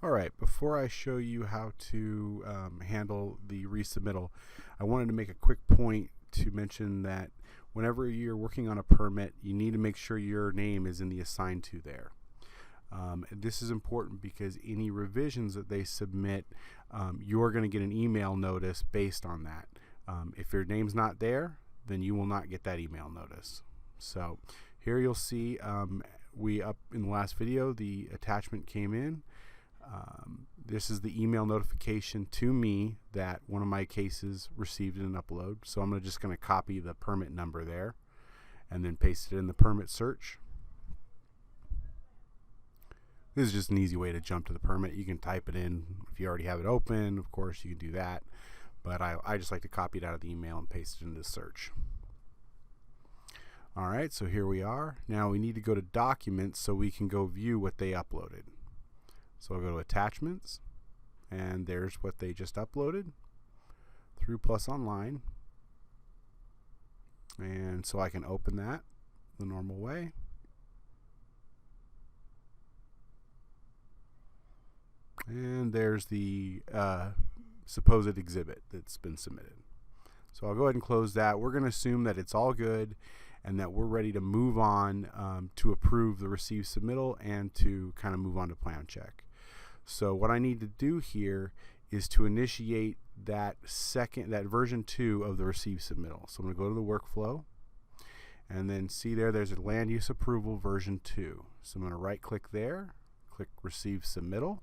Alright, before I show you how to handle the resubmittal, I wanted to make a quick point to mention that whenever you're working on a permit, you need to make sure your name is in the assigned to there. This is important because any revisions that they submit, you're going to get an email notice based on that. If your name's not there, then you will not get that email notice. So here you'll see we up in the last video, the attachment came in. This is the email notification to me that one of my cases received an upload. So I'm just going to copy the permit number there and then paste it in the permit search. This is just an easy way to jump to the permit. You can type it in if you already have it open. Of course, you can do that. But I just like to copy it out of the email and paste it into the search. Alright, so here we are. Now we need to go to Documents so we can go view what they uploaded. So I'll go to Attachments, and there's what they just uploaded through Plus Online. And so I can open that the normal way. And there's the supposed exhibit that's been submitted. So I'll go ahead and close that. We're going to assume that it's all good and that we're ready to move on to approve the received submittal and to kind of move on to plan check. So what I need to do here is to initiate that version 2 of the received submittal. So I'm going to go to the workflow and then see there's a land use approval version 2. So I'm going to right click there, click receive submittal,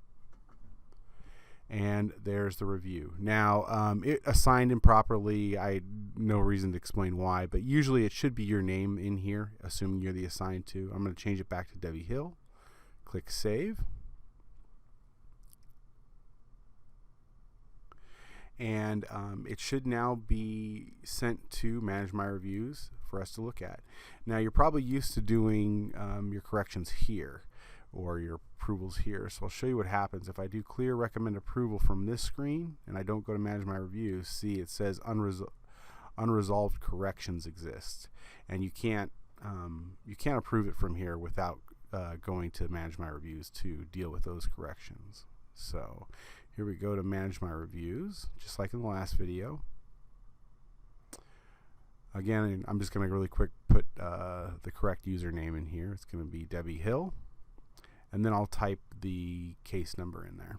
and there's the review. Now it assigned improperly. I no reason to explain why, but usually it should be your name in here, assuming you're the assigned to. I'm going to change it back to Debbie Hill, click save. And it should now be sent to Manage My Reviews for us to look at. Now you're probably used to doing your corrections here or your approvals here. So I'll show you what happens if I do clear recommend approval from this screen and I don't go to Manage My Reviews. See, it says unresolved corrections exist, and you can't approve it from here without going to Manage My Reviews to deal with those corrections. So here we go to Manage My Reviews, just like in the last video. Again, I'm just going to really quick put the correct username in here. It's going to be Debbie Hill, and then I'll type the case number in there.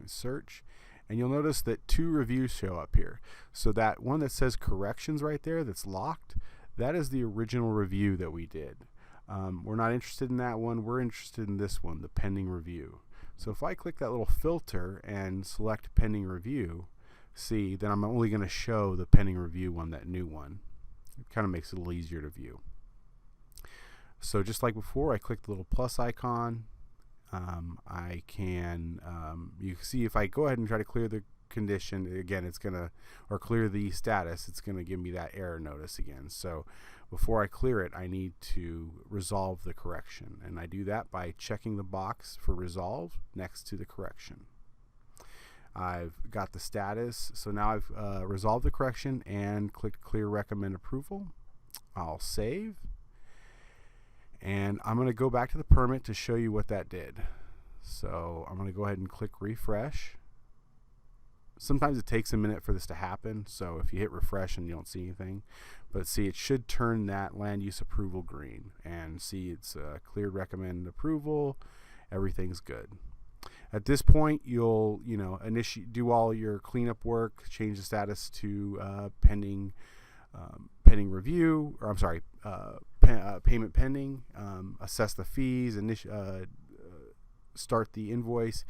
Search, and you'll notice that 2 reviews show up here. So that one that says corrections right there that's locked, that is the original review that we did. We're not interested in that one. We're interested in this one, the pending review. So if I click that little filter and select pending review, see, then I'm only going to show the pending review one, that new one. It kind of makes it a little easier to view. So just like before, I click the little plus icon. I can, you can see if I go ahead and try to clear the condition, again it's gonna, or clear the status, it's gonna give me that error notice again. So before I clear it, I need to resolve the correction, and I do that by checking the box for resolve next to the correction. I've got the status, so now I've resolved the correction and clicked clear recommend approval. I'll save, and I'm going to go back to the permit to show you what that did. So I'm going to go ahead and click refresh. Sometimes it takes a minute for this to happen, so if you hit refresh and you don't see anything, but see, it should turn that land use approval green, and see, it's cleared recommend approval, everything's good. At this point, you'll do all your cleanup work, change the status to pending review, or I'm sorry, payment pending, assess the fees, start the invoice,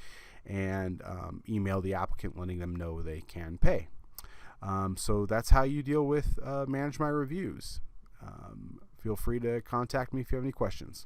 and email the applicant letting them know they can pay. So that's how you deal with Manage My Reviews. Feel free to contact me if you have any questions.